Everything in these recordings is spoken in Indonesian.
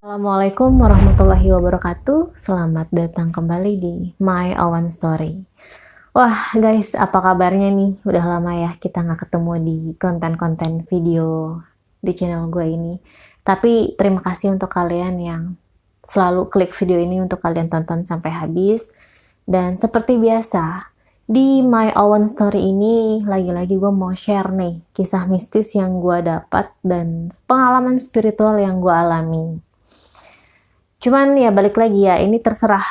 Assalamualaikum warahmatullahi wabarakatuh. Selamat datang kembali di My Own Story. Wah guys, apa kabarnya nih? Udah lama ya kita nggak ketemu di konten-konten video di channel gue ini. Tapi terima kasih untuk kalian yang selalu klik video ini untuk kalian tonton sampai habis. Dan seperti biasa, di My Own Story ini lagi-lagi gue mau share nih kisah mistis yang gue dapat dan pengalaman spiritual yang gue alami. Cuman ya balik lagi ya, ini terserah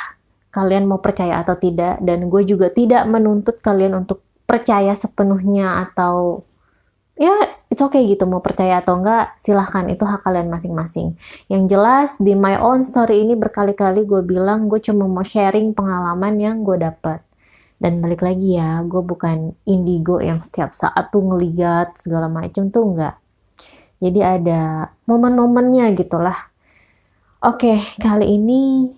kalian mau percaya atau tidak, dan gue juga tidak menuntut kalian untuk percaya sepenuhnya atau ya it's okay gitu, mau percaya atau enggak silahkan, itu hak kalian masing-masing. Yang jelas di My Own Story ini berkali-kali gue bilang gue cuma mau sharing pengalaman yang gue dapat. Dan balik lagi ya, gue bukan indigo yang setiap saat tuh ngeliat segala macem tuh enggak. Jadi ada momen-momennya gitulah. Oke, kali ini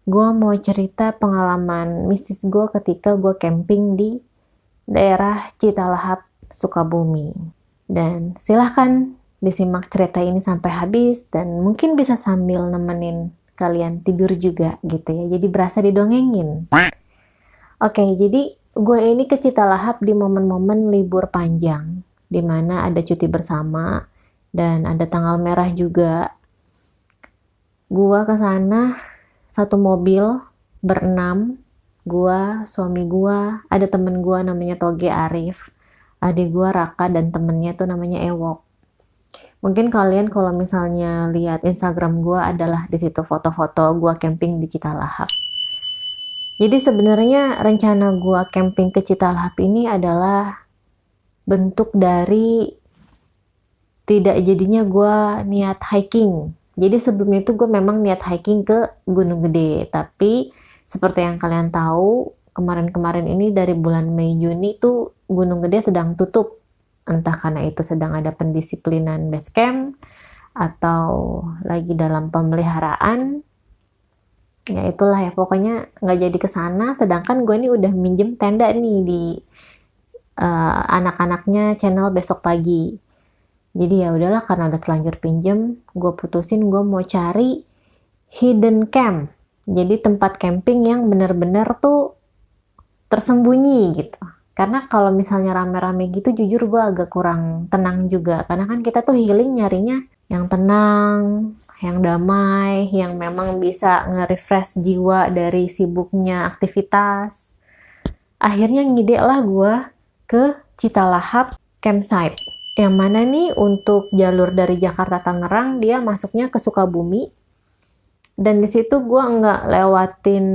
gue mau cerita pengalaman mistis gue ketika gue camping di daerah Citalahap, Sukabumi. Dan silahkan disimak cerita ini sampai habis dan mungkin bisa sambil nemenin kalian tidur juga gitu ya. Jadi berasa didongengin. Oke, jadi gue ini ke Citalahap di momen-momen libur panjang, dimana ada cuti bersama dan ada tanggal merah juga. Gua ke sana satu mobil berenam, gua, suami gua, ada temen gua namanya Toge Arif, adik gua Raka, dan temennya tuh namanya Ewok. Mungkin kalian kalau misalnya lihat Instagram gua adalah di situ foto-foto gua camping di Citalahap. Jadi sebenarnya rencana gua camping ke Citalahap ini adalah bentuk dari tidak jadinya gua niat hiking. Jadi sebelumnya itu gue memang niat hiking ke Gunung Gede, tapi seperti yang kalian tahu, kemarin-kemarin ini dari bulan Mei Juni tuh Gunung Gede sedang tutup. Entah karena itu sedang ada pendisiplinan base camp, atau lagi dalam pemeliharaan. Ya itulah ya, pokoknya nggak jadi ke sana, sedangkan gue ini udah minjem tenda nih di anak-anaknya channel Besok Pagi. Jadi ya udahlah, karena udah terlanjur pinjem, gue putusin gue mau cari hidden camp. Jadi tempat camping yang benar-benar tuh tersembunyi gitu. Karena kalau misalnya rame-rame gitu, jujur gue agak kurang tenang juga. Karena kan kita tuh healing nyarinya yang tenang, yang damai, yang memang bisa nge-refresh jiwa dari sibuknya aktivitas. Akhirnya ngide lah gue ke Citalahap campsite. Yang mana nih untuk jalur dari Jakarta Tangerang dia masuknya ke Sukabumi. Dan di situ gue nggak lewatin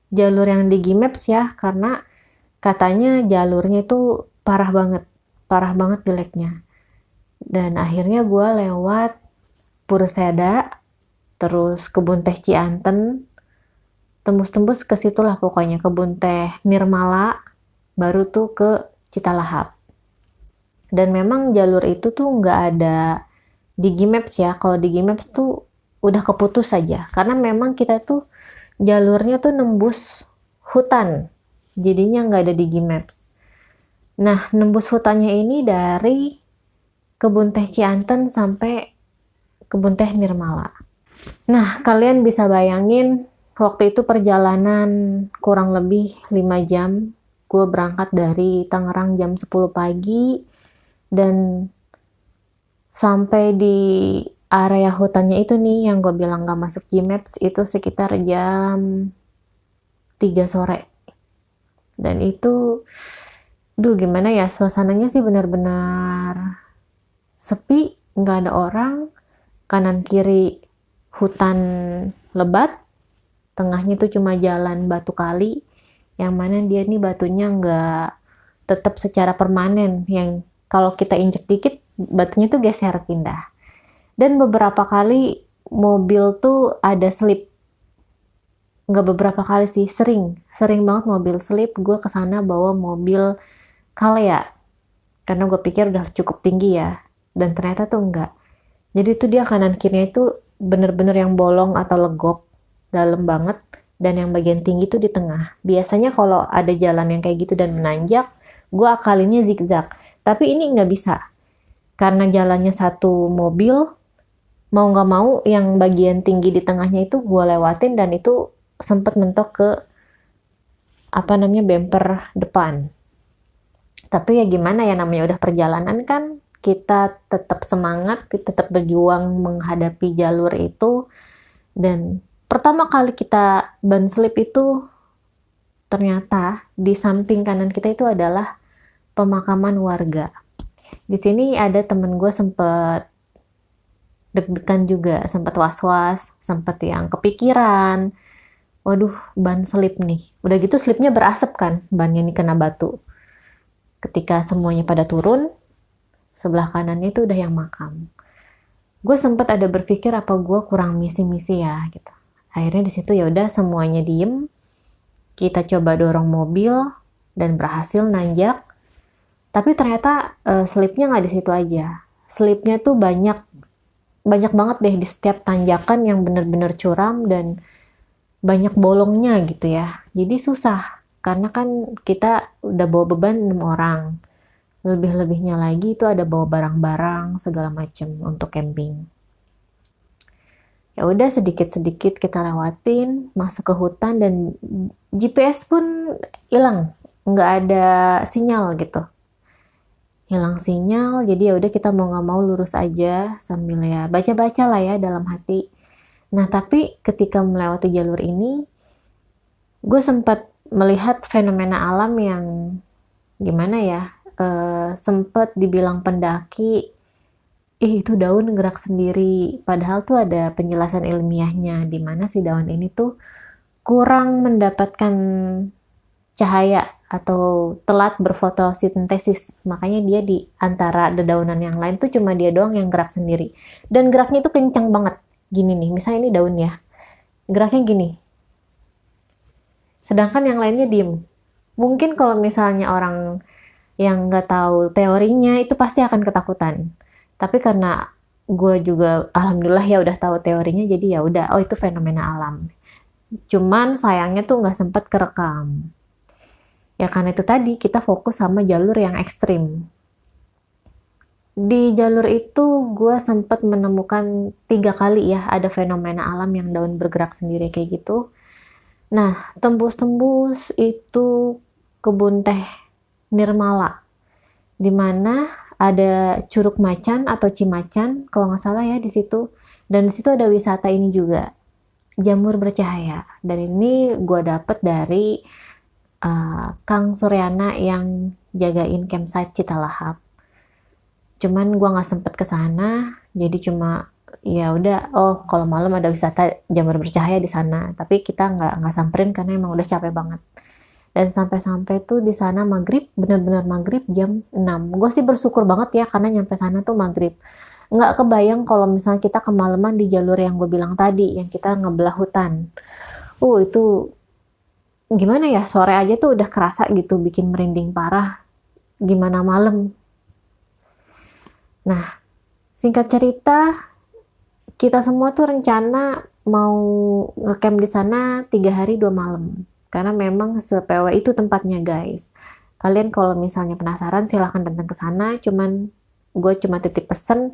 jalur yang di Gmaps ya, karena katanya jalurnya itu parah banget jeleknya. Dan akhirnya gue lewat Purseda, terus Kebun Teh Cianten, tembus-tembus ke situlah pokoknya, Kebun Teh Nirmala, baru tuh ke Citalahap. Dan memang jalur itu tuh nggak ada di Gmaps ya. Kalau di Gmaps tuh udah keputus saja, karena memang kita tuh jalurnya tuh nembus hutan, jadinya nggak ada di Gmaps. Nah, nembus hutannya ini dari Kebun Teh Cianten sampai Kebun Teh Nirmala. Nah, kalian bisa bayangin waktu itu perjalanan kurang lebih 5 jam. Gue berangkat dari Tangerang jam 10 pagi dan sampai di area hutannya itu nih yang gue bilang gak masuk Gmaps itu sekitar jam 3 sore. Dan itu gimana ya, suasananya sih benar-benar sepi, gak ada orang, kanan kiri hutan lebat, tengahnya tuh cuma jalan batu kali, yang mana dia nih batunya nggak tetap secara permanen, yang kalau kita injek dikit batunya tuh geser pindah. Dan beberapa kali mobil tuh ada slip, nggak beberapa kali sih, sering banget mobil slip. Gue kesana bawa mobil Kalea karena gue pikir udah cukup tinggi ya, dan ternyata tuh enggak. Jadi tuh dia kanan kirinya itu bener-bener yang bolong atau legok dalam banget, dan yang bagian tinggi tuh di tengah. Biasanya kalau ada jalan yang kayak gitu dan menanjak, gue akalinnya zigzag, tapi ini nggak bisa karena jalannya satu mobil mau nggak mau yang bagian tinggi di tengahnya itu gue lewatin, dan itu sempet mentok ke bumper depan. Tapi ya gimana ya, namanya udah perjalanan kan, kita tetap semangat, kita tetap berjuang menghadapi jalur itu. Dan pertama kali kita ban slip itu, ternyata di samping kanan kita itu adalah pemakaman warga. Di sini ada temen gue sempet deg-degan juga, sempet was-was, sempet yang kepikiran, waduh ban slip nih. Udah gitu slipnya berasap kan, bannya nih kena batu. Ketika semuanya pada turun, sebelah kanannya itu udah yang makam. Gue sempet ada berpikir apa gue kurang misi-misi ya gitu. Akhirnya di situ ya udah semuanya diem. Kita coba dorong mobil dan berhasil nanjak. Tapi ternyata slipnya nggak di situ aja. Slipnya tuh banyak banget deh di setiap tanjakan yang bener-bener curam dan banyak bolongnya gitu ya. Jadi susah. Karena kan kita udah bawa beban 6 orang. Lebih-lebihnya lagi itu ada bawa barang-barang segala macam untuk camping. Ya udah sedikit-sedikit kita lewatin, masuk ke hutan, dan GPS pun hilang. Nggak ada sinyal gitu. Hilang sinyal, jadi ya udah kita mau nggak mau lurus aja sambil ya baca-baca lah ya dalam hati. Nah, tapi ketika melewati jalur ini, gue sempat melihat fenomena alam yang gimana ya, sempat dibilang pendaki, itu daun gerak sendiri. Padahal tuh ada penjelasan ilmiahnya, di mana si daun ini tuh kurang mendapatkan cahaya atau telat berfotosintesis. Makanya dia di antara dedaunan yang lain tuh cuma dia doang yang gerak sendiri. Dan geraknya itu kencang banget. Gini nih, misalnya ini daun ya. Geraknya gini. Sedangkan yang lainnya diem. Mungkin kalau misalnya orang yang nggak tahu teorinya itu pasti akan ketakutan. Tapi karena gue juga alhamdulillah ya udah tahu teorinya, jadi ya udah, oh itu fenomena alam. Cuman sayangnya tuh nggak sempat kerekam. Ya karena itu tadi kita fokus sama jalur yang ekstrim. Di jalur itu gue sempat menemukan 3 kali ya ada fenomena alam yang daun bergerak sendiri kayak gitu. Nah, tembus-tembus itu kebun teh Nirmala, di mana ada Curug Macan atau Cimacan kalau nggak salah ya di situ. Dan di situ ada wisata ini juga, jamur bercahaya. Dan ini gue dapet dari Kang Suryana yang jagain campsite Citalahap. Cuman gue nggak sempet ke sana, jadi cuma ya udah, oh kalau malam ada wisata jamur bercahaya di sana, tapi kita nggak samperin karena emang udah capek banget. Dan sampai tuh di sana maghrib, bener-bener maghrib jam 6. Gue sih bersyukur banget ya karena nyampe sana tuh maghrib. Nggak kebayang kalau misalnya kita kemalaman di jalur yang gue bilang tadi, yang kita ngebelah hutan. Itu gimana ya, sore aja tuh udah kerasa gitu, bikin merinding parah. Gimana malam? Nah, singkat cerita, kita semua tuh rencana mau ngecamp di sana 3 hari 2 malam. Karena memang se-PW itu tempatnya guys. Kalian kalau misalnya penasaran silahkan datang ke sana. Cuman gue cuma titip pesen,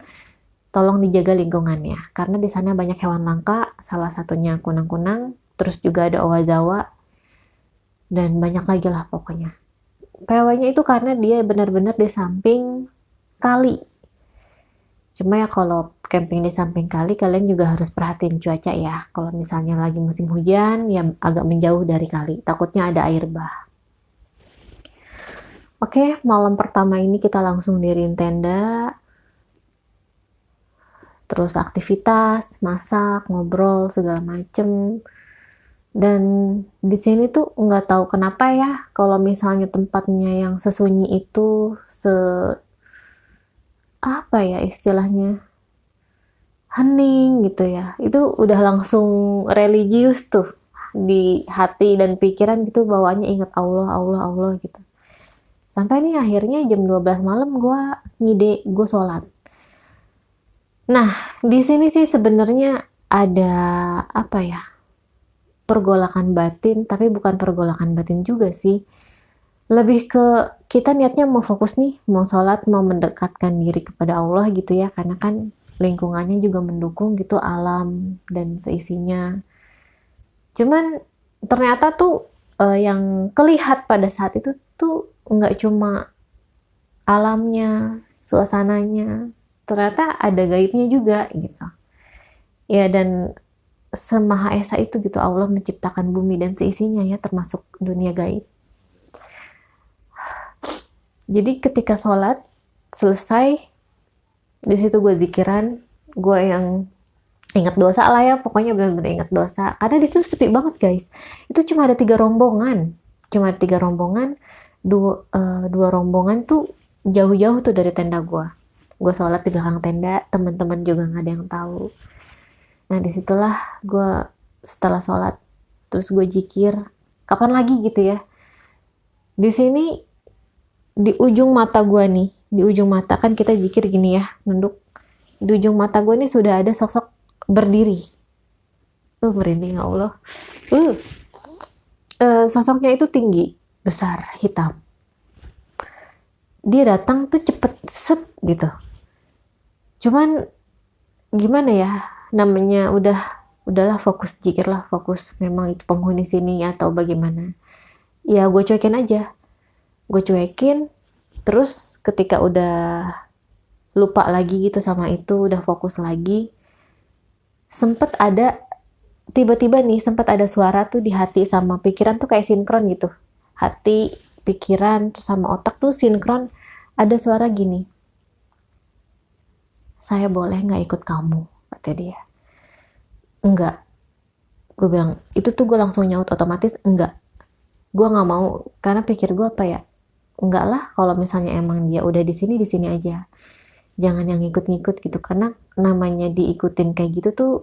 tolong dijaga lingkungannya. Karena di sana banyak hewan langka, salah satunya kunang-kunang. Terus juga ada owazawa. Dan banyak lagi lah pokoknya. PW-nya itu karena dia benar-benar di samping kali. Cuma ya kalau camping di samping kali, kalian juga harus perhatiin cuaca ya. Kalau misalnya lagi musim hujan, ya agak menjauh dari kali. Takutnya ada air bah. Oke, malam pertama ini kita langsung diriin tenda. Terus aktivitas, masak, ngobrol, segala macem. Dan di sini tuh nggak tahu kenapa ya, kalau misalnya tempatnya yang sesunyi itu, apa ya istilahnya, hening gitu ya, itu udah langsung religius tuh di hati dan pikiran gitu, bawaannya ingat Allah Allah Allah gitu. Sampai nih akhirnya jam 12 malam gue ngide gue sholat. Nah di sini sih sebenarnya ada apa ya, pergolakan batin, tapi bukan pergolakan batin juga sih, lebih ke kita niatnya mau fokus nih, mau sholat, mau mendekatkan diri kepada Allah gitu ya, karena kan lingkungannya juga mendukung gitu, alam dan seisinya. Cuman ternyata tuh yang kelihat pada saat itu tuh nggak cuma alamnya, suasananya, ternyata ada gaibnya juga gitu. Ya, dan Semaha Esa itu gitu Allah menciptakan bumi dan seisinya ya, termasuk dunia gaib. Jadi ketika sholat selesai, di situ gue zikiran, gue yang ingat dosa lah ya, pokoknya benar-benar ingat dosa. Karena di situ sepi banget guys. Itu cuma ada 3 rombongan, dua rombongan tuh jauh-jauh tuh dari tenda gue. Gue sholat di belakang tenda, teman-teman juga nggak ada yang tahu. Nah disitulah gue setelah sholat, terus gue zikir, kapan lagi gitu ya. Di sini di ujung mata gue nih, di ujung mata kan kita zikir gini ya, nunduk. Di ujung mata gue nih sudah ada sosok berdiri. Merinding ya Allah. Sosoknya itu tinggi, besar, hitam. Dia datang tuh cepet set gitu. Cuman gimana ya, namanya udahlah fokus zikir lah, fokus memang itu penghuni sini atau bagaimana. Ya gue cuekin aja. Gue cuekin, terus ketika udah lupa lagi gitu sama itu, udah fokus lagi, tiba-tiba nih sempat ada suara tuh di hati sama pikiran tuh kayak sinkron gitu. Hati, pikiran, tuh sama otak tuh sinkron. Ada suara gini, saya boleh nggak ikut kamu, kata dia. Enggak. Gue bilang, itu tuh gue langsung nyaut otomatis, enggak. Gue nggak mau, karena pikir gue apa ya, enggak lah, kalau misalnya emang dia udah di sini aja. Jangan yang ngikut-ngikut gitu, karena namanya diikutin kayak gitu tuh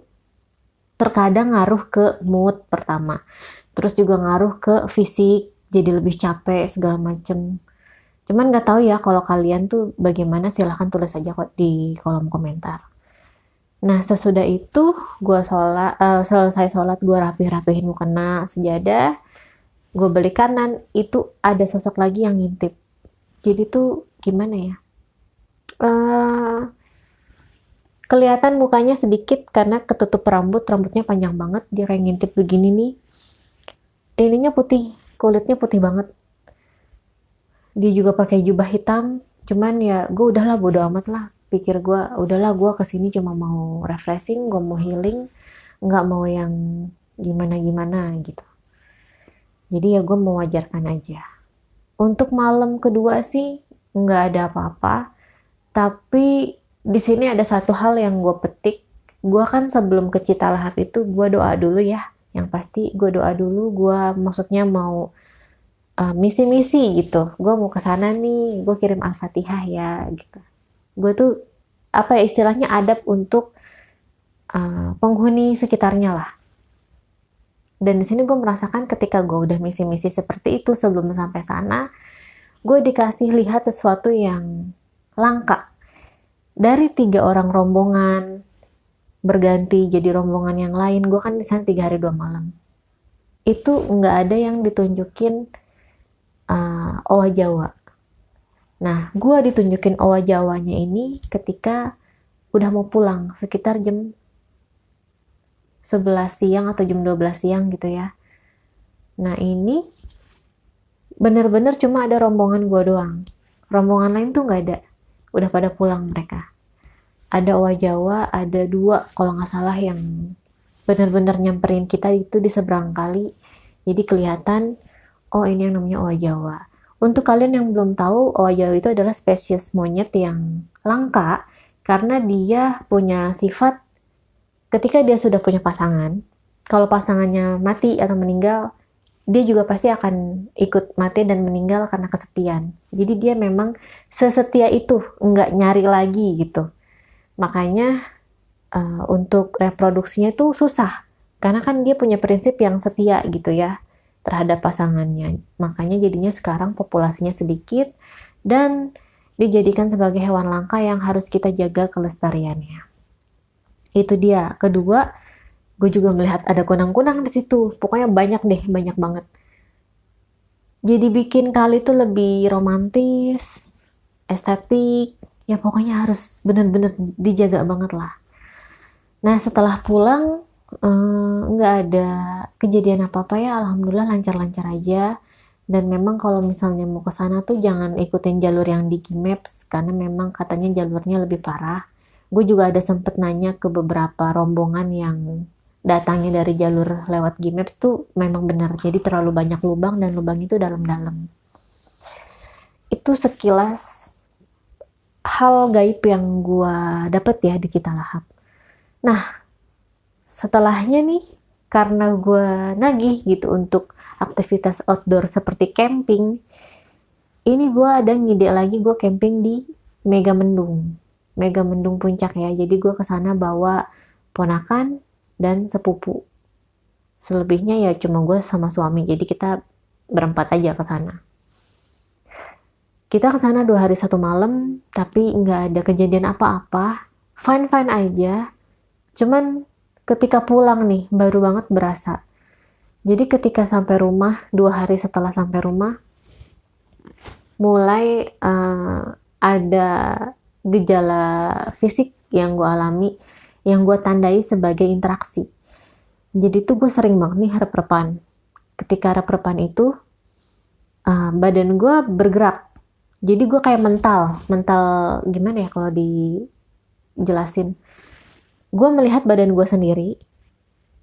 terkadang ngaruh ke mood pertama, terus juga ngaruh ke fisik, jadi lebih capek segala macem. Cuman nggak tahu ya kalau kalian tuh bagaimana, silahkan tulis aja kok di kolom komentar. Nah sesudah itu gue selesai sholat, gue rapih-rapihin mukena, sejadah, gue balik kanan, itu ada sosok lagi yang ngintip. Jadi tuh gimana ya, kelihatan mukanya sedikit karena ketutup rambutnya panjang banget, dia kayak ngintip begini nih. Ininya putih, kulitnya putih banget. Dia juga pakai jubah hitam, cuman ya gue udahlah, bodo amat lah. Pikir gue, udahlah gue kesini cuma mau refreshing, gue mau healing, nggak mau yang gimana-gimana gitu. Jadi ya gue mewajarkan aja. Untuk malam kedua sih nggak ada apa-apa, tapi di sini ada satu hal yang gue petik. Gue kan sebelum ke Citalahap itu gue doa dulu ya. Yang pasti gue doa dulu, gue maksudnya mau misi-misi gitu. Gue mau ke sana nih, gue kirim Al-Fatihah ya gitu. Gue tuh apa ya istilahnya, adab untuk penghuni sekitarnya lah. Dan di sini gue merasakan ketika gue udah misi-misi seperti itu, sebelum sampai sana, gue dikasih lihat sesuatu yang langka. Dari 3 orang rombongan berganti jadi rombongan yang lain, gue kan di sana 3 hari 2 malam. Itu nggak ada yang ditunjukin Owa Jawa. Nah, gue ditunjukin Owa Jawanya ini ketika udah mau pulang, sekitar jam 11 siang atau jam 12 siang gitu ya. Nah ini bener-bener cuma ada rombongan gue doang. Rombongan lain tuh nggak ada. Udah pada pulang mereka. Ada Owa Jawa, ada 2 kalau nggak salah yang bener-bener nyamperin kita itu di seberang kali. Jadi kelihatan, oh ini yang namanya Owa Jawa. Untuk kalian yang belum tahu, Owa Jawa itu adalah spesies monyet yang langka karena dia punya sifat ketika dia sudah punya pasangan, kalau pasangannya mati atau meninggal, dia juga pasti akan ikut mati dan meninggal karena kesepian. Jadi dia memang sesetia itu, nggak nyari lagi gitu. Makanya untuk reproduksinya itu susah, karena kan dia punya prinsip yang setia gitu ya terhadap pasangannya. Makanya jadinya sekarang populasinya sedikit dan dijadikan sebagai hewan langka yang harus kita jaga kelestariannya. Itu dia. Kedua, gue juga melihat ada kunang-kunang di situ. Pokoknya banyak deh, banyak banget. Jadi bikin kali itu lebih romantis, estetik, Ya pokoknya harus bener-bener dijaga banget lah. Nah setelah pulang nggak ada kejadian apa-apa ya, alhamdulillah lancar-lancar aja. Dan memang kalau misalnya mau ke sana tuh jangan ikutin jalur yang di Gmaps karena memang katanya jalurnya lebih parah. Gue juga ada sempet nanya ke beberapa rombongan yang datangnya dari jalur lewat Gmaps tuh memang benar. Jadi terlalu banyak lubang dan lubang itu dalam-dalam. Itu sekilas hal gaib yang gue dapet ya di Citalahap. Nah, setelahnya nih, karena gue nagih gitu untuk aktivitas outdoor seperti camping, ini gue ada ngide lagi gue camping di Megamendung Puncak ya. Jadi gue kesana bawa ponakan dan sepupu. Selebihnya ya cuma gue sama suami. Jadi kita berempat aja ke sana. Kita ke sana 2 hari 1 malam, tapi nggak ada kejadian apa-apa. Fine-fine aja. Cuman ketika pulang nih, baru banget berasa. Jadi ketika sampai rumah, 2 hari setelah sampai rumah, mulai ada gejala fisik yang gue alami, yang gue tandai sebagai interaksi. Jadi tuh gue sering banget nih rep-repan. Ketika rep-repan itu, badan gue bergerak. Jadi gue kayak mental gimana ya kalau dijelasin. Gue melihat badan gue sendiri,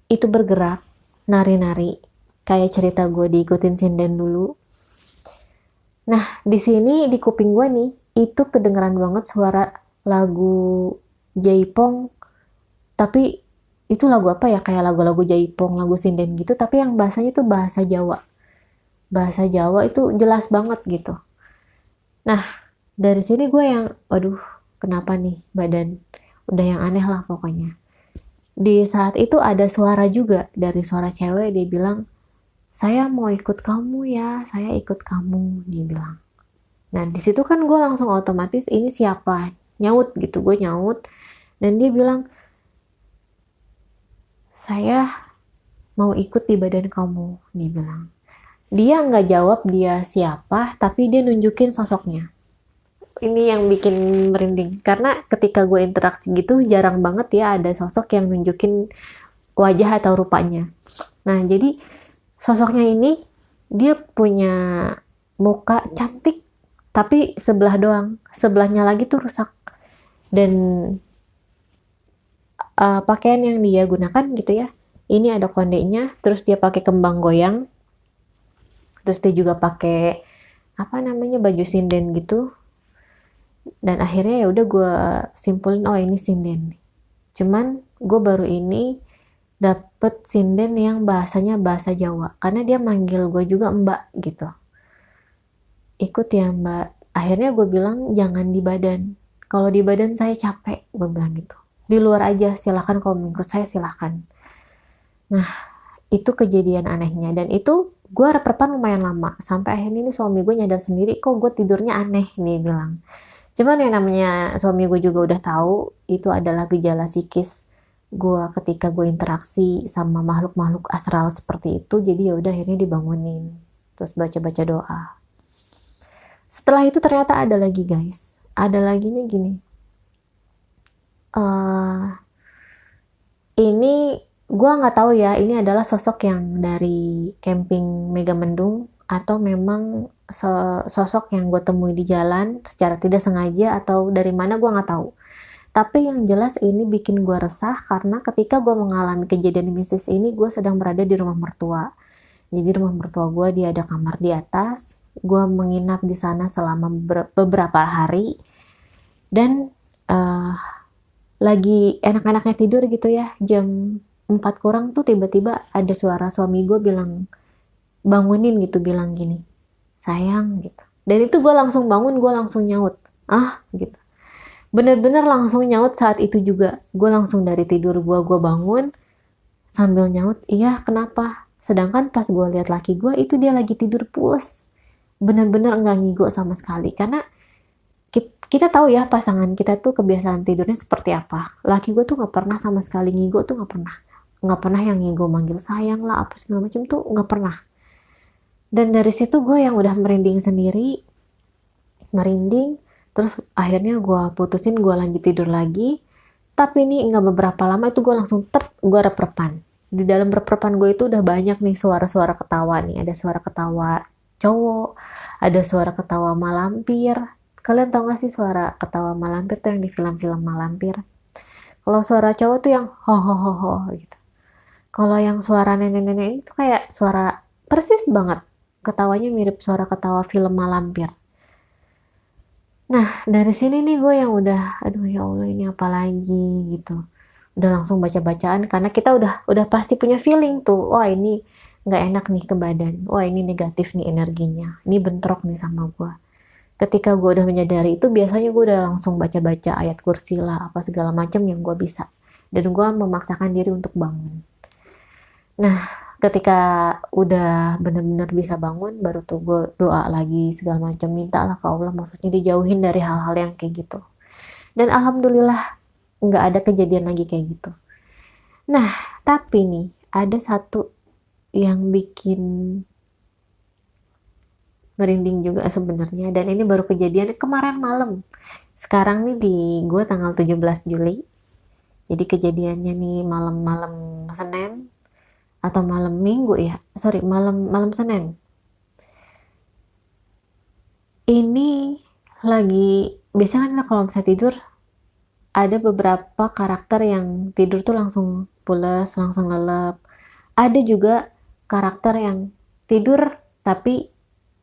itu bergerak, nari-nari, kayak cerita gue diikutin sinden dulu. Nah, di sini di kuping gue nih, itu kedengeran banget suara lagu Jaipong, tapi itu lagu apa ya, kayak lagu-lagu Jaipong, lagu sinden gitu, tapi yang bahasanya tuh bahasa Jawa. Bahasa Jawa itu jelas banget gitu. Nah, dari sini gue yang, aduh, kenapa nih badan? Udah yang aneh lah pokoknya. Di saat itu ada suara juga dari suara cewek, dia bilang, saya mau ikut kamu ya, saya ikut kamu, dia bilang. Nah di situ kan gue langsung otomatis ini siapa, nyaut gitu, gue nyaut, dan dia bilang, saya mau ikut di badan kamu, dia bilang. Dia nggak jawab dia siapa, tapi dia nunjukin sosoknya. Ini yang bikin merinding, karena ketika gue interaksi gitu jarang banget ya ada sosok yang nunjukin wajah atau rupanya. Nah jadi sosoknya ini dia punya muka cantik tapi sebelah doang, sebelahnya lagi tuh rusak. Dan pakaian yang dia gunakan gitu ya, ini ada kondenya, terus dia pakai kembang goyang, terus dia juga pakai apa namanya baju sinden gitu. Dan akhirnya ya udah gue simpulin, oh ini sinden. Cuman gue baru ini dapet sinden yang bahasanya bahasa Jawa, karena dia manggil gue juga mbak gitu. Ikut ya mbak. Akhirnya gue bilang jangan di badan. Kalau di badan saya capek, gue bilang gitu. Di luar aja silakan, kalau menurut saya silakan. Nah itu kejadian anehnya, dan itu gue rep-repan lumayan lama. Sampai akhirnya ini suami gue nyadar sendiri, kok gue tidurnya aneh nih bilang. Cuman yang namanya suami gue juga udah tahu itu adalah gejala psikis gue ketika gue interaksi sama makhluk-makhluk astral seperti itu. Jadi ya udah akhirnya dibangunin, terus baca-baca doa. Setelah itu ternyata ada lagi guys, ada laginya gini. Ini gue nggak tahu ya, ini adalah sosok yang dari camping Megamendung atau memang sosok yang gue temui di jalan secara tidak sengaja atau dari mana gue nggak tahu. Tapi yang jelas ini bikin gue resah karena ketika gue mengalami kejadian mistis ini, gue sedang berada di rumah mertua. Jadi rumah mertua gue dia ada kamar di atas. Gue menginap di sana selama beberapa hari dan lagi enak-enaknya tidur gitu ya, jam 4 kurang tuh tiba-tiba ada suara suami gue bilang, bangunin gitu, bilang gini, sayang gitu. Dan itu gue langsung bangun, gue langsung nyaut, gitu. Bener-bener langsung nyaut saat itu juga. Gue langsung dari tidur gue bangun sambil nyaut, iya kenapa? Sedangkan pas gue lihat laki gue itu dia lagi tidur pules. Bener-bener enggak ngigo sama sekali. Karena kita tahu ya pasangan kita tuh kebiasaan tidurnya seperti apa. Laki gue tuh gak pernah sama sekali ngigo tuh, gak pernah. Gak pernah yang ngigo manggil sayang lah apa segala macam tuh gak pernah. Dan dari situ gue yang udah merinding sendiri, merinding, Terus akhirnya gue putusin, gue lanjut tidur lagi. Tapi ini nggak beberapa lama itu gue langsung gue rep-repan. Di dalam rep-repan gue itu udah banyak nih suara-suara ketawa nih. Ada suara ketawa cowok, ada suara ketawa malampir. Kalian tau gak sih suara ketawa malampir tuh yang di film-film malampir? Kalau suara cowok tuh yang ho ho ho ho gitu. Kalau yang suara nenek-nenek itu kayak suara persis banget. Ketawanya mirip suara ketawa film malampir. Nah, dari sini nih gue yang udah, aduh ya Allah ini apa lagi gitu. Udah langsung baca-bacaan karena kita udah pasti punya feeling tuh. Wah ini nggak enak nih ke badan. Wah ini negatif nih energinya. Ini bentrok nih sama gue. Ketika gue udah menyadari itu, biasanya gue udah langsung baca-baca ayat kursi lah, apa segala macam yang gue bisa. Dan gue memaksakan diri untuk bangun. Nah, ketika udah bener-bener bisa bangun, baru tuh gue doa lagi segala macam, minta lah ke Allah, maksudnya dijauhin dari hal-hal yang kayak gitu. Dan alhamdulillah nggak ada kejadian lagi kayak gitu. Nah, tapi nih ada satu yang bikin merinding juga sebenarnya, dan ini baru kejadian kemarin malam. Sekarang nih di gue tanggal 17 Juli. Jadi kejadiannya nih malam-malam Senin atau malam Minggu ya. Sorry, malam Senin. Ini lagi biasanya kan kalau misalnya tidur ada beberapa karakter yang tidur tuh langsung pules, langsung lelep. Ada juga karakter yang tidur tapi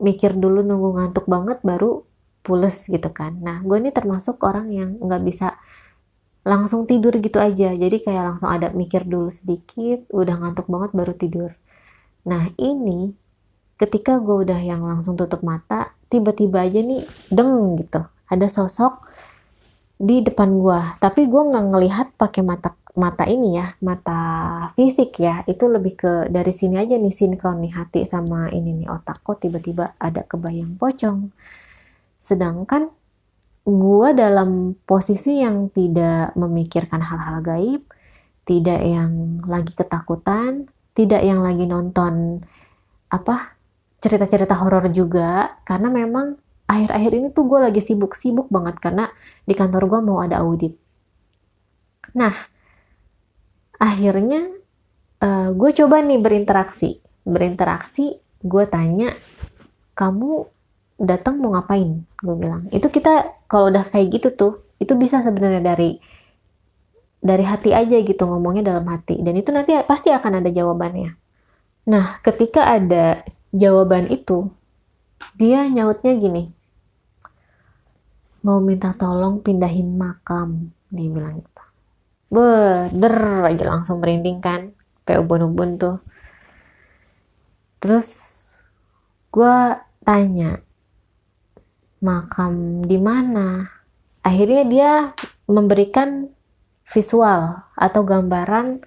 mikir dulu nunggu ngantuk banget baru pules gitu kan. Nah, gue ini termasuk orang yang nggak bisa langsung tidur gitu aja. Jadi kayak langsung ada mikir dulu sedikit, udah ngantuk banget baru tidur. Nah, ini ketika gue udah yang langsung tutup mata, tiba-tiba aja nih deng gitu. Ada sosok di depan gue. Tapi gue nggak ngelihat pakai mata ini ya, mata fisik ya. Itu lebih ke dari sini aja nih, sinkron nih hati sama ini nih otak. Kok tiba-tiba ada kebayang pocong. Sedangkan gue dalam posisi yang tidak memikirkan hal-hal gaib, tidak yang lagi ketakutan, tidak yang lagi nonton apa cerita-cerita horor juga, karena memang akhir-akhir ini tuh gue lagi sibuk-sibuk banget karena di kantor gue mau ada audit. Nah, akhirnya gue coba nih berinteraksi, gue tanya, kamu datang mau ngapain? Gue bilang, itu kita kalau udah kayak gitu tuh, itu bisa sebenarnya dari hati aja gitu, ngomongnya dalam hati, dan itu nanti pasti akan ada jawabannya. Nah, ketika ada jawaban itu, dia nyautnya gini, mau minta tolong pindahin makam, dia bilang gitu. Beder aja langsung merinding kan, kayak ubun-ubun tuh. Terus gue tanya, makam di mana? Akhirnya dia memberikan visual atau gambaran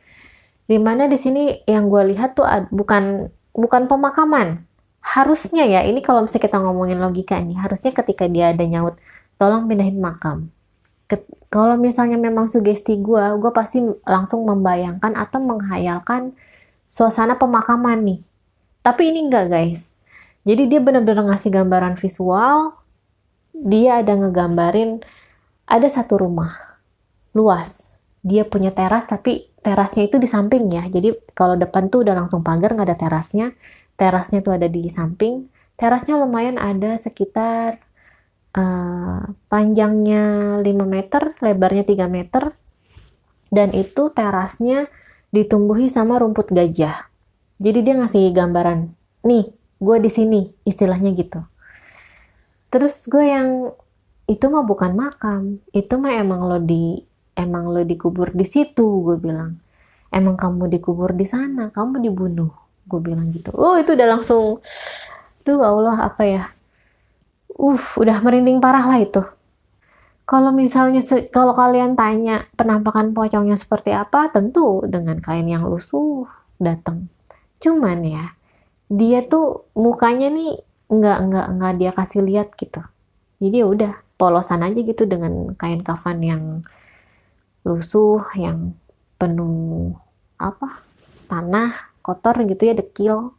di mana di sini yang gue lihat tuh bukan pemakaman. Harusnya ya, ini kalau misalnya kita ngomongin logika nih, harusnya ketika dia ada nyaut, tolong pindahin makam. Kalau misalnya memang sugesti gue pasti langsung membayangkan atau menghayalkan suasana pemakaman nih. Tapi ini enggak guys. Jadi dia benar-benar ngasih gambaran visual, dia ada ngegambarin ada satu rumah luas, dia punya teras tapi terasnya itu di samping ya, jadi kalau depan tuh udah langsung pagar, nggak ada terasnya tuh ada di samping. Terasnya lumayan, ada sekitar panjangnya 5 meter, lebarnya 3 meter, dan itu terasnya ditumbuhi sama rumput gajah. Jadi dia ngasih gambaran, nih gue di sini, istilahnya gitu. Terus gue yang, itu mah bukan makam, itu mah emang lo dikubur di situ, gue bilang. Emang kamu dikubur di sana, kamu dibunuh, gue bilang gitu. Oh itu udah langsung, duh Allah apa ya, udah merinding parah lah itu. Kalau misalnya, kalau kalian tanya penampakan pocongnya seperti apa, tentu dengan kain yang lusuh datang. Cuman ya, dia tuh mukanya nih nggak dia kasih lihat gitu. Jadi ya udah polosan aja gitu dengan kain kafan yang lusuh, yang penuh tanah kotor gitu ya, dekil.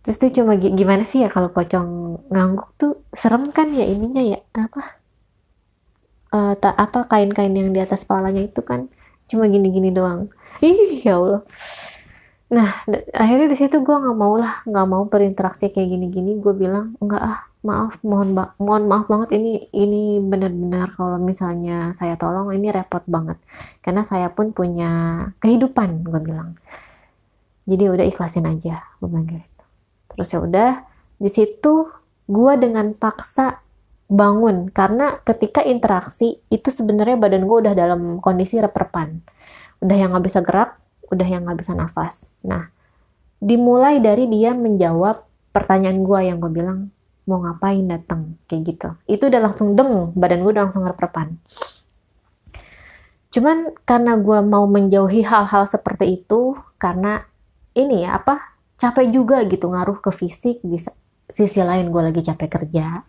Terus tuh cuma gimana sih ya kalau pocong ngangguk tuh serem kan ya ininya ya apa apa kain-kain yang di atas kepalanya itu kan cuma gini-gini doang. Ih ya Allah. Nah akhirnya di situ gue nggak mau berinteraksi kayak gini-gini. Gue bilang enggak ah, maaf, mohon maaf banget, ini benar-benar kalau misalnya saya tolong ini repot banget karena saya pun punya kehidupan, gue bilang. Jadi udah ikhlasin aja, gue bilang gitu. Terus ya udah di situ gue dengan paksa bangun karena ketika interaksi itu sebenarnya badan gue udah dalam kondisi rep-repan, udah yang nggak bisa gerak, udah yang nggak bisa nafas. Nah dimulai dari dia menjawab pertanyaan gue yang gue bilang mau ngapain datang kayak gitu, itu udah langsung deng, badan gue udah langsung rep-repan. Cuman karena gue mau menjauhi hal-hal seperti itu karena ini ya apa capek juga gitu, ngaruh ke fisik. Di sisi lain gue lagi capek kerja,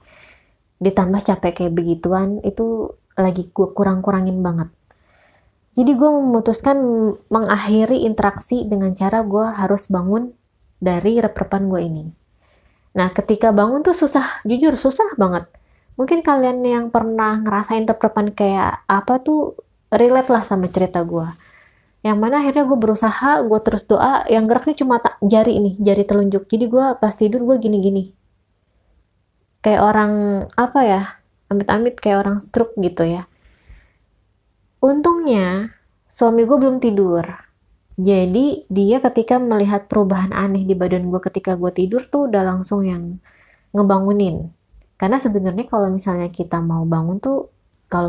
ditambah capek kayak begituan, itu lagi gue kurang-kurangin banget. Jadi gue memutuskan mengakhiri interaksi dengan cara gue harus bangun dari rep-repan gue ini. Nah ketika bangun tuh susah, jujur susah banget. Mungkin kalian yang pernah ngerasain rep-repan kayak apa tuh relate lah sama cerita gue. Yang mana akhirnya gue berusaha, gue terus doa, yang geraknya cuma jari ini, jari telunjuk. Jadi gue pas tidur gue gini-gini. Kayak orang, apa ya, amit-amit kayak orang stroke gitu ya. Untungnya, suami gue belum tidur. Jadi dia ketika melihat perubahan aneh di badan gue ketika gue tidur tuh udah langsung yang ngebangunin. Karena sebenarnya kalau misalnya kita mau bangun tuh, kalau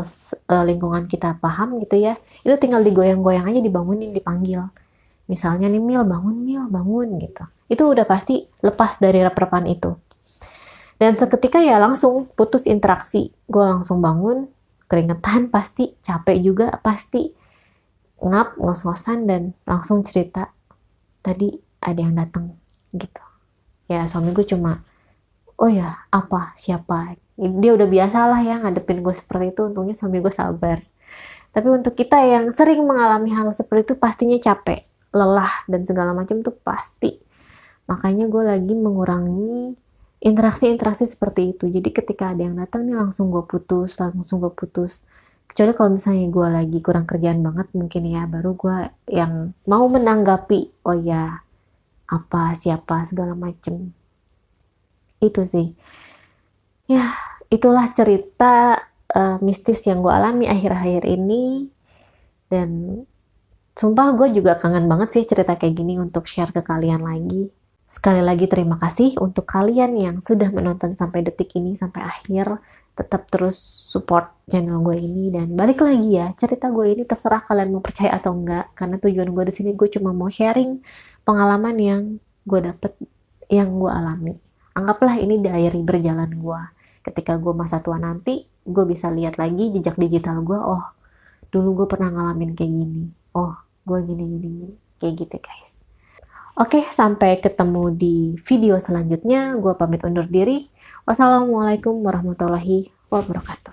lingkungan kita paham gitu ya, itu tinggal digoyang-goyang aja, dibangunin, dipanggil. Misalnya nih Mil bangun gitu. Itu udah pasti lepas dari rep-repan itu. Dan seketika ya langsung putus interaksi. Gue langsung bangun, keringetan pasti, capek juga pasti, ngap, ngos-ngosan, dan langsung cerita, tadi ada yang datang gitu. Ya suami gue cuma, oh ya apa, siapa? Dia udah biasa lah ya ngadepin gue seperti itu. Untungnya suami gue sabar. Tapi untuk kita yang sering mengalami hal seperti itu pastinya capek, lelah, dan segala macam tuh pasti. Makanya gue lagi mengurangi interaksi-interaksi seperti itu. Jadi ketika ada yang datang nih langsung gue putus. Kecuali kalau misalnya gue lagi kurang kerjaan banget mungkin ya, baru gue yang mau menanggapi, oh ya apa, siapa, segala macem. Itu sih. Ya, itulah cerita mistis yang gue alami akhir-akhir ini. Dan sumpah gue juga kangen banget sih cerita kayak gini untuk share ke kalian lagi. Sekali lagi terima kasih untuk kalian yang sudah menonton sampai detik ini, sampai akhir. Tetap terus support channel gue ini. Dan balik lagi ya, cerita gue ini terserah kalian mau percaya atau enggak. Karena tujuan gue di sini gue cuma mau sharing pengalaman yang gue dapet, yang gue alami. Anggaplah ini diary berjalan gue. Ketika gue masa tua nanti, gue bisa lihat lagi jejak digital gue. Oh, dulu gue pernah ngalamin kayak gini. Oh, gue gini. Kayak gitu guys. Oke, sampai ketemu di video selanjutnya. Gue pamit undur diri. Wassalamualaikum warahmatullahi wabarakatuh.